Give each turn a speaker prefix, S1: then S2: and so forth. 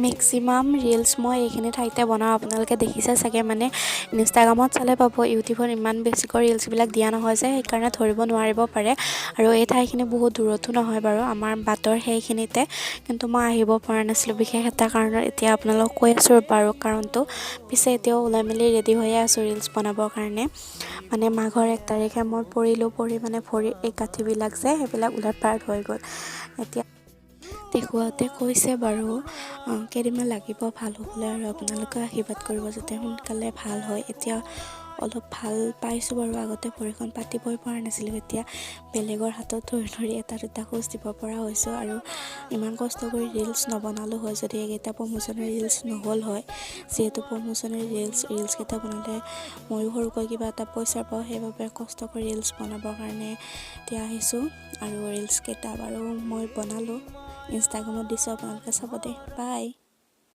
S1: Maximum reels মই এইখিনি ঠাইতে বনাওঁ। আপোনালোকে দেখিছে চাগে, মানে ইনষ্টাগ্ৰামত চালে পাব, ইউটিউবত ইমান বেছিকৈ ৰিলচবিলাক দিয়া নহয় যে, সেইকাৰণে ধৰিব নোৱাৰিব পাৰে। আৰু এই ঠাইখিনি বহুত দূৰতো নহয় বাৰু, আমাৰ বাটৰ সেইখিনিতে, কিন্তু মই আহিব পৰা নাছিলোঁ বিশেষ এটা কাৰণত। এতিয়া আপোনালোকক কৈ আছোঁ বাৰু কাৰণটো। পিছে এতিয়াও ওলাই মেলি ৰেডি হৈয়ে আছোঁ ৰিলচ বনাবৰ কাৰণে। মানে মাঘৰ 1 তাৰিখে মই পৰি মানে ভৰিৰ এই গাঁঠিবিলাক যে সেইবিলাক ওলট পালট হৈ গ'ল। এতিয়া দেখুৱাওঁতে কৈছে বাৰু কেইদিনমান লাগিব ভাল হ'বলৈ, আৰু আপোনালোকে আশীৰ্বাদ কৰিব যাতে সোনকালে ভাল হয়। এতিয়া অলপ ভাল পাইছোঁ বাৰু। আগতে ভৰিখন পাতিবই পৰা নাছিলোঁ, এতিয়া বেলেগৰ হাতত ধৰি ধৰি এটা দুটা খোজ দিব পৰা হৈছোঁ। আৰু ইমান কষ্ট কৰি ৰিলচ নবনালোঁ হয় যদি এইকেইটা প্ৰমোচনৰ ৰিলচ নহ'ল হয়। যিহেতু প্ৰমোচনৰ ৰিলচকেইটা বনালে ময়ো সৰুকৈ কিবা এটা পইচা পাওঁ, সেইবাবে কষ্ট কৰি ৰিলচ বনাবৰ কাৰণে এতিয়া আহিছোঁ। আৰু ৰিলচকেইটা বাৰু মই বনালোঁ, ইনষ্টাগ্ৰামত দিছোঁ, আপোনালোকে চাব দেই। বাই।